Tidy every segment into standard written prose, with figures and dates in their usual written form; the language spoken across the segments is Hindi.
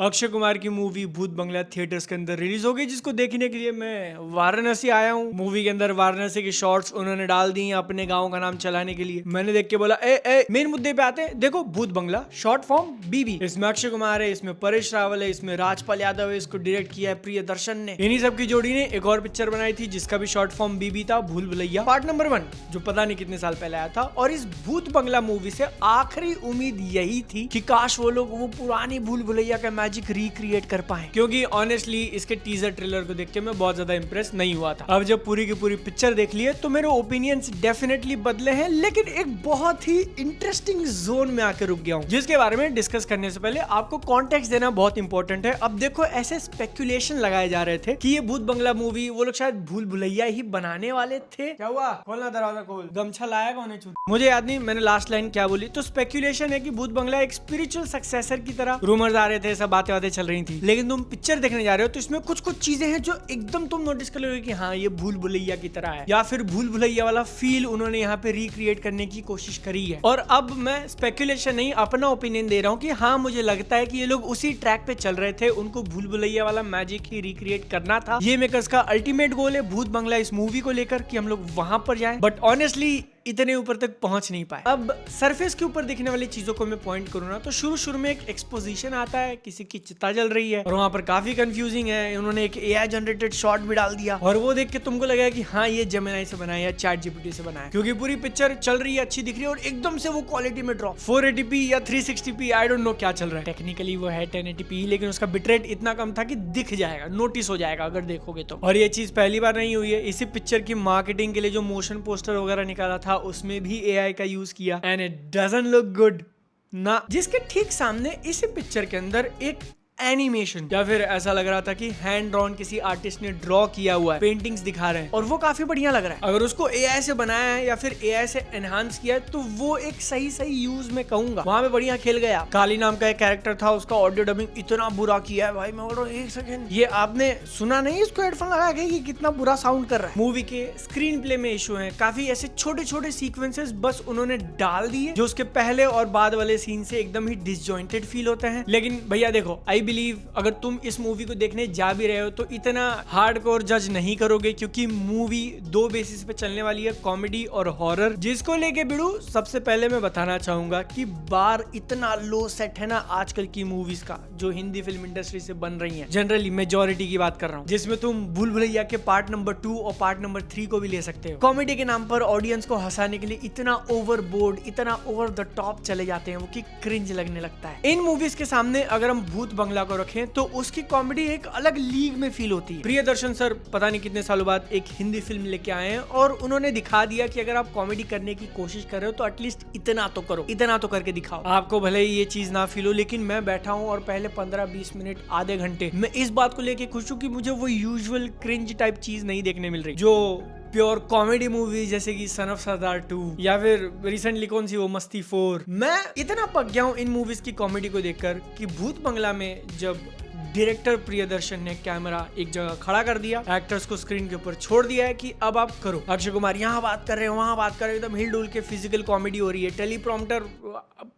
अक्षय कुमार की मूवी भूत बंगला थिएटर्स के अंदर रिलीज हो गई, जिसको देखने के लिए मैं वाराणसी आया हूँ। मूवी के अंदर वाराणसी के शॉर्ट्स उन्होंने डाल दी अपने गांव का नाम चलाने के लिए। मैंने देख के बोला ए मेन मुद्दे पे आते हैं। देखो भूत बंगला शॉर्ट फॉर्म बीबी, इसमें अक्षय कुमार है, इसमें परेश रावल है, इसमें राजपाल यादव है, इसको डायरेक्ट किया है प्रियदर्शन ने। इन्हीं सब की जोड़ी ने एक और पिक्चर बनाई थी जिसका भी शॉर्ट फॉर्म बीबी था, भूल भुलैया पार्ट नंबर 1, जो पता नहीं कितने साल पहले आया था। और इस भूत बंगला मूवी से आखिरी उम्मीद यही थी कि काश वो लोग वो पुरानी भूल भुलैया का मैजिक रिक्रिएट कर पाए, क्योंकि ऑनेस्टली इसके टीजर ट्रेलर को देख के मैं बहुत ज्यादा इंप्रेस नहीं हुआ था। अब जब पूरी की पूरी पिक्चर देख ली है तो मेरे ओपिनियंस डेफिनेटली बदले हैं, लेकिन एक बहुत ही इंटरेस्टिंग जोन में आकर रुक गया हूं, जिसके बारे में डिस्कस करने से पहले आपको कॉन्टेक्स्ट देना बहुत इंपॉर्टेंट है। अब देखो, ऐसे स्पेकुलेशन लगाए जा रहे थे कि ये भूत बंगला मूवी वो लोग शायद भूल भुलैया ही बनाने वाले थे। क्या हुआ? खोलना दरवाजा, खोल। गमछा लाया कौन है? मुझे याद नहीं मैंने लास्ट लाइन क्या बोली। तो स्पेकुलेशन है कि भूत बंगला एक स्पिरिचुअल सक्सेसर की तरह, रूमर्स आ रहे थे, सब बातें चल रही थी। लेकिन तुम पिक्चर देखने जा रहे हो तो इसमें कुछ कुछ चीजें हैं जो एकदम तुम नोटिस कर लोगे कि हाँ ये भूल भुलैया की तरह है, या फिर भूल भुलैया वाला फील उन्होंने यहाँ पे रिक्रिएट करने की कोशिश करी है। और अब मैं स्पेकुलेशन नहीं, अपना ओपिनियन दे रहा हूँ कि हाँ मुझे लगता है कि ये लोग उसी ट्रैक पे चल रहे थे, उनको भूल भुलैया वाला मैजिक ही रिक्रिएट करना था। ये मेकर्स का अल्टीमेट गोल है भूत बंगला इस मूवी को लेकर कि हम लोग वहां पर जाएं, बट ऑनेस्टली इतने ऊपर तक पहुंच नहीं पाए। अब सरफेस के ऊपर दिखने वाली चीजों को मैं पॉइंट करूँ ना, तो शुरू में एक एक्सपोजिशन आता है, किसी की चिता जल रही है और वहां पर काफी कंफ्यूजिंग है। उन्होंने एक एआई जनरेटेड शॉट भी डाल दिया और वो देख के तुमको लगेगा कि हाँ ये जेमिनी से बनाया है, चैट जीपीटी से बनाया है, क्योंकि पूरी पिक्चर चल रही है, अच्छी दिख रही है और एकदम से वो क्वालिटी में ड्रॉप 480p या 360p, आई डोंट नो क्या चल रहा है। टेक्निकली वो है 1080p, लेकिन उसका बिटरेट इतना कम था कि दिख जाएगा, नोटिस हो जाएगा अगर देखोगे तो। और ये चीज पहली बार नहीं हुई है। इसी पिक्चर की मार्केटिंग के लिए जो मोशन पोस्टर वगैरह निकाला था उसमें भी एआई का यूज किया, and it doesn't look good ना। जिसके ठीक सामने इसी पिक्चर के अंदर एक एनिमेशन, या फिर ऐसा लग रहा था कि हैंड ड्रॉन किसी आर्टिस्ट ने ड्रॉ किया हुआ है, पेंटिंग्स दिखा रहे हैं और वो काफी बढ़िया लग रहा है। अगर उसको एआई से बनाया है या फिर एआई से एनहांस किया है तो वो एक सही यूज में कहूंगा। वहां पे बढ़िया खेल गया। काली नाम का एक कैरेक्टर था, उसका ऑडियो डबिंग इतना बुरा किया है भाई, मैं बोल रहा हूँ एक सेकंड, ये आपने सुना नहीं इसको हेडफोन लगा के कि कितना बुरा साउंड कर रहा है। मूवी के स्क्रीन प्ले में इशू है, काफी ऐसे छोटे छोटे सीक्वेंसेस बस उन्होंने डाल दिए जो उसके पहले और बाद वाले सीन से एकदम ही डिसजॉइंटेड फील होते हैं। लेकिन भैया देखो, आई बिलीव अगर तुम इस मूवी को देखने जा भी रहे हो तो इतना हार्डकोर जज नहीं करोगे, क्योंकि मूवी 2 बेसिस पे चलने वाली है, कॉमेडी और हॉरर। जिसको लेके बिड़ू सबसे पहले मैं बताना चाहूंगा कि बार इतना लो सेट है ना आजकल की मूवीज का, जो हिंदी फिल्म इंडस्ट्री से बन रही है, जनरली मेजॉरिटी की बात कर रहा हूँ, जिसमें तुम भूल भुलैया के पार्ट नंबर 2 और पार्ट नंबर 3 को भी ले सकते हो। कॉमेडी के नाम पर ऑडियंस को हंसाने के लिए इतना ओवरबोर्ड, इतना ओवर द टॉप चले जाते हैं वो कि क्रिंज लगने लगता है। इन मूवीज के सामने अगर हम भूत बंगला को रखें तो उसकी कॉमेडी एक अलग लीग में फील होती है। प्रियदर्शन सर पता नहीं कितने सालों बाद एक हिंदी फिल्म लेके आए हैं और उन्होंने दिखा दिया कि अगर आप कॉमेडी करने की कोशिश कर रहे हो तो एटलीस्ट इतना तो करो, इतना तो करके दिखाओ। आपको भले ही ये चीज ना फील हो, लेकिन मैं बैठा हूँ और पहले 15-20 मिनट, आधे घंटे मैं इस बात को लेके खुश हूँ कि मुझे वो यूजुअल क्रिंज टाइप चीज नहीं देखने मिल रही, जो प्योर कॉमेडी मूवी जैसे कि सन ऑफ सरदार 2 या फिर रिसेंटली कौन सी वो मस्ती 4। मैं इतना पक गया हूँ इन मूवीज की कॉमेडी को देखकर कि भूत बंगला में जब डायरेक्टर प्रियदर्शन ने कैमरा एक जगह खड़ा कर दिया, एक्टर्स को स्क्रीन के ऊपर छोड़ दिया है कि अब आप करो। अक्षय कुमार यहाँ बात कर रहे हैं, वहां बात कर रहे हैं, एकदम हिल डुल के फिजिकल कॉमेडी हो रही है। टेलीप्रॉम्प्टर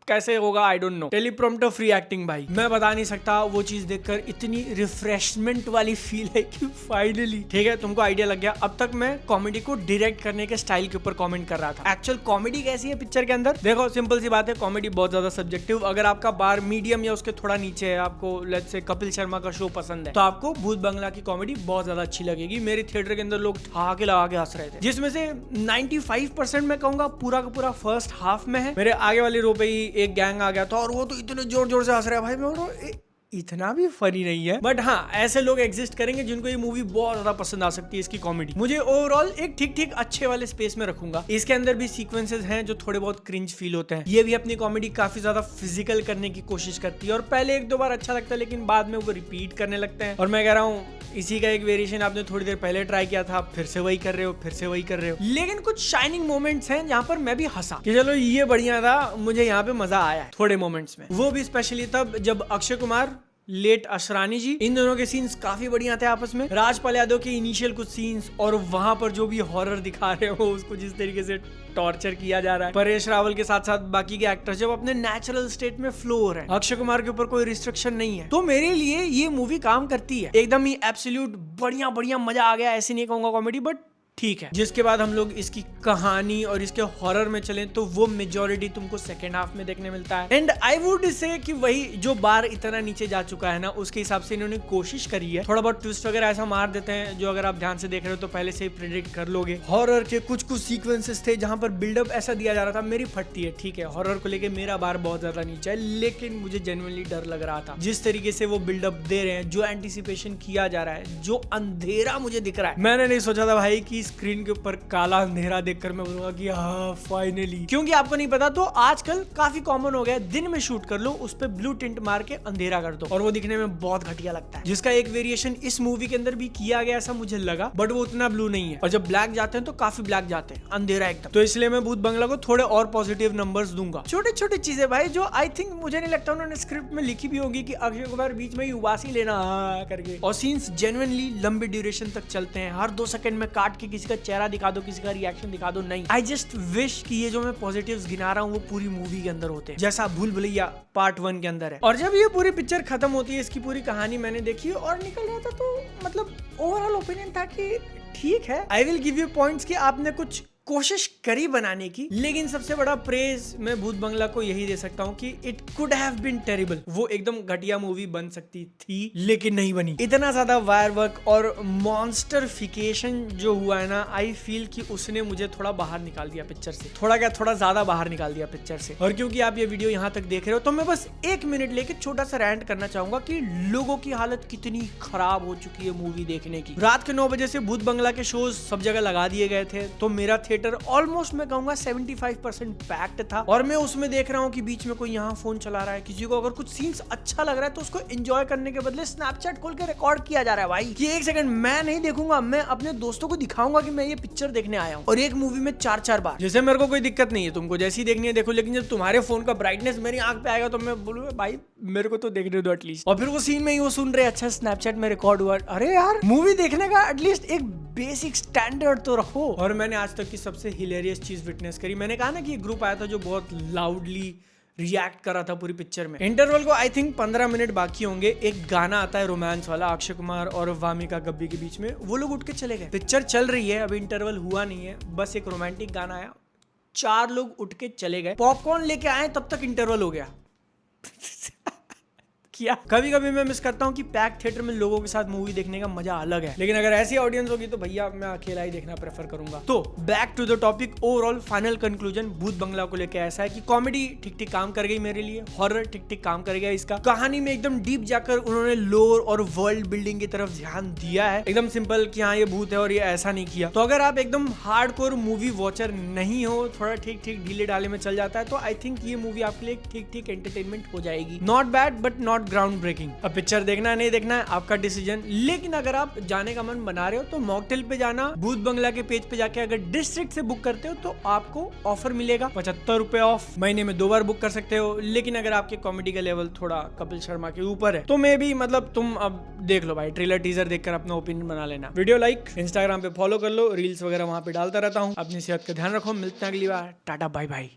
कैसे होगा I don't know, teleprompter free acting भाई, मैं बता नहीं सकता। वो चीज देखकर इतनी रिफ्रेशमेंट वाली फील है कि फाइनली ठीक है तुमको आइडिया लग गया। अब तक मैं कॉमेडी को डायरेक्ट करने के स्टाइल के ऊपर कमेंट कर रहा था। एक्चुअल कॉमेडी कैसी है पिक्चर के अंदर, देखो सिंपल सी बात है, कॉमेडी बहुत ज्यादा सब्जेक्टिव। अगर आपका बार मीडियम या उसके थोड़ा नीचे है, आपको लेट्स से कपिल शर्मा का शो पसंद है, तो आपको भूत बंगला की कॉमेडी बहुत ज्यादा अच्छी लगेगी। मेरे थिएटर के अंदर लोग ठहाके लगा के हंस रहे थे, जिसमें से 95% मैं कहूंगा पूरा का पूरा फर्स्ट हाफ में है। मेरे आगे वाली रो पे ही एक गैंग आ गया था और वो तो इतने जोर जोर से हंस रहे हैं भाई, मैं इतना भी फनी नहीं है, बट हाँ ऐसे लोग एग्जिस्ट करेंगे जिनको ये मूवी बहुत ज्यादा पसंद आ सकती है। इसकी कॉमेडी मुझे ओवरऑल एक ठीक ठीक अच्छे वाले स्पेस में रखूंगा। इसके अंदर भी सीक्वेंसेस हैं जो थोड़े बहुत क्रिंज फील होते हैं। ये भी अपनी कॉमेडी काफी ज्यादा फिजिकल करने की कोशिश करती है और पहले 1-2 बार अच्छा लगता है, लेकिन बाद में वो रिपीट करने लगते हैं। और मैं कह रहा हूँ इसी का एक वेरिएशन आपने थोड़ी देर पहले ट्राई किया था, फिर से वही कर रहे हो, फिर से वही कर रहे हो। लेकिन कुछ शाइनिंग मोमेंट्स हैं जहाँ पर मैं भी हंसा कि चलो ये बढ़िया था, मुझे यहाँ पे मजा आया थोड़े मोमेंट्स में। वो भी स्पेशली तब जब अक्षय कुमार लेट अशरानी जी, इन दोनों के सीन्स काफी बढ़िया थे आपस में। राजपाल यादव के इनिशियल कुछ सीन्स और वहां पर जो भी हॉरर दिखा रहे हो उसको जिस तरीके से टॉर्चर किया जा रहा है। परेश रावल के साथ साथ बाकी के एक्टर्स जब अपने नेचुरल स्टेट में फ्लो हो रहे हैं, अक्षय कुमार के ऊपर कोई रिस्ट्रिक्शन नहीं है, तो मेरे लिए ये मूवी काम करती है एकदम ही एब्सोल्यूट बढ़िया बढ़िया मजा आ गया। ऐसे नहीं कहूंगा कॉमेडी, बट ठीक है। जिसके बाद हम लोग इसकी कहानी और इसके हॉरर में चलें तो वो मेजॉरिटी तुमको सेकेंड हाफ में देखने मिलता है। एंड आई वुड से कि वही जो बार इतना नीचे जा चुका है ना, उसके हिसाब से इन्होंने कोशिश करी है। थोड़ा बहुत ट्विस्ट वगैरह ऐसा मार देते हैं जो अगर आप ध्यान से देख रहे हो तो पहले से ही प्रेडिक्ट कर लोगे। हॉरर के कुछ कुछ सीक्वेंसेस थे जहां पर बिल्डअप ऐसा दिया जा रहा था, मेरी फटती है, ठीक है, हॉरर को लेके मेरा बार बहुत ज्यादा नीचे है, लेकिन मुझे जेन्युइनली डर लग रहा था जिस तरीके से वो बिल्डअप दे रहे हैं, जो एंटिसिपेशन किया जा रहा है, जो अंधेरा मुझे दिख रहा है। मैंने नहीं सोचा था भाई कि स्क्रीन के ऊपर काला अंधेरा देखकर मैं बोलूंगा कि हाँ फाइनली, क्योंकि आपको नहीं पता तो आजकल काफी कॉमन हो गया है, दिन में शूट कर लो, उस पे ब्लू टिंट मार के अंधेरा कर दो और वो दिखने में बहुत घटिया लगता है, जिसका एक वेरिएशन इस मूवी के अंदर भी किया गया ऐसा मुझे लगा, बट वो उतना ब्लू नहीं है और जब ब्लैक जाते हैं तो काफी ब्लैक जाते हैं, अंधेरा एकदम। तो इसलिए मैं भूत बंगला को थोड़े और पॉजिटिव नंबर्स दूंगा। छोटे छोटे चीजें भाई जो आई थिंक मुझे नहीं लगता उन्होंने स्क्रिप्ट में लिखी भी होगी कि अक्षय कुमार बीच में ही उबासी लेना करके, और सीन्स जेन्युइनली लंबी ड्यूरेशन तक चलते हैं, हर 2 सेकंड में काट के किसी का चेहरा दिखा दो, किसी का रिएक्शन दिखा दो, नहीं। आई जस्ट विश कि ये जो मैं पॉजिटिव्स गिना रहा हूँ वो पूरी मूवी के अंदर होते हैं, जैसा भूल भुलैया पार्ट 1 के अंदर है। और जब ये पूरी पिक्चर खत्म होती है, इसकी पूरी कहानी मैंने देखी और निकल रहा था, तो मतलब ओवरऑल ओपिनियन था कि ठीक है। I will give you points कि आपने कुछ कोशिश करी बनाने की, लेकिन सबसे बड़ा प्रेज मैं भूत बंगला को यही दे सकता हूँ कि it could have been terrible. वो एकदम घटिया मूवी बन सकती थी लेकिन नहीं बनी। इतना ज्यादा वायर वर्क और मॉन्स्टरफिकेशन जो हुआ है ना, आई फील कि उसने मुझे थोड़ा बाहर निकाल दिया पिक्चर से, थोड़ा ज्यादा बाहर निकाल दिया पिक्चर से। और क्योंकि आप ये वीडियो यहाँ तक देख रहे हो तो मैं बस 1 मिनट लेके छोटा सा रैंट करना चाहूंगा कि लोगों की हालत कितनी खराब हो चुकी है मूवी देखने की। रात के 9 बजे से भूत बंगला के शोज सब जगह लगा दिए गए थे, तो मेरा थिएटर ऑलमोस्ट मैं कहूंगा 75% पैक्ड था, और मैं उसमें देख रहा हूँ कि बीच में कोई यहाँ फोन चला रहा है, किसी को अगर कुछ सीन्स अच्छा लग रहा है तो उसको एंजॉय करने के बदले स्नैपचैट खोल के रिकॉर्ड किया जा रहा है भाई, कि 1 सेकंड मैं नहीं देखूंगा, मैं अपने दोस्तों को दिखाऊंगा कि मैं ये पिक्चर देखने आया हूँ, और एक मूवी में 4-4 बार। जैसे मेरे को कोई दिक्कत नहीं है, तुमको जैसी देखनी है देखो, लेकिन जब तुम्हारे फोन का ब्राइटनेस मेरी आंख पे आएगा तो मैं बोलूंगा भाई मेरे को तो देखने दो एटलीस्ट। और फिर वो सीन में ही वो सुन रहे अच्छा स्नैपचैट में रिकॉर्ड हुआ, अरे यार मूवी देखने का एटलीस्ट एक बेसिक स्टैंडर्ड तो रखो। और मैंने आज तक की सबसे हिलेरियस चीज विटनेस करी। मैंने कहा ना कि एक ग्रुप आया था जो बहुत लाउडली रिएक्ट कर रहा था पूरी पिक्चर में। इंटरवल को आई थिंक 15 मिनट बाकी होंगे, एक गाना आता है रोमांस वाला अक्षय कुमार और वामिका गब्बी के बीच में, वो लोग उठ के चले गए। पिक्चर चल रही है, अभी इंटरवल हुआ नहीं है, बस एक रोमांटिक गाना आया, 4 लोग उठ के चले गए, पॉपकॉर्न लेके आए तब तक इंटरवल हो गया। किया कभी कभी मैं मिस करता हूँ कि पैक थिएटर में लोगों के साथ मूवी देखने का मजा अलग है, लेकिन अगर ऐसी ऑडियंस होगी तो भैया मैं अकेला ही देखना प्रेफर करूंगा। तो back to the topic, overall final conclusion Bhoot Bangla को लेकर ऐसा है कि कॉमेडी ठीक ठीक काम कर गई मेरे लिए, हॉरर ठीक ठीक काम कर गया इसका, कहानी में एकदम डीप जाकर उन्होंने लोर और वर्ल्ड बिल्डिंग की तरफ ध्यान दिया है, एकदम सिंपल कि हाँ ये भूत है और ये ऐसा नहीं किया। तो अगर आप एकदम हार्डकोर मूवी वॉचर नहीं हो, थोड़ा ठीक ठीक ढीले ढाले में चल जाता है, तो आई थिंक ये मूवी आपके लिए ठीक ठीक एंटरटेनमेंट हो जाएगी। Not bad but not ground breaking. अब पिक्चर देखना है नहीं देखना है आपका डिसीजन, लेकिन अगर आप जाने का मन बना रहे हो तो मॉकटेल पे जाना, भूत बंगला के पेज पे जाके अगर डिस्ट्रिक्ट से बुक करते हो तो आपको ऑफर मिलेगा 75 रुपए ऑफ, महीने में 2 बार बुक कर सकते हो। लेकिन अगर आपके कॉमेडी का लेवल थोड़ा कपिल शर्मा के ऊपर है तो मे भी मतलब तुम अब देख लो भाई, ट्रेलर टीजर देखकर अपना ओपिनियन बना लेना। वीडियो लाइक, इंस्टाग्राम पे फॉलो कर लो, रील्स वगैरह वहां पे डालता रहता हूँ। अपनी सेहत का ध्यान रखो, मिलते हैं अगली बार, टाटा बाय बाय।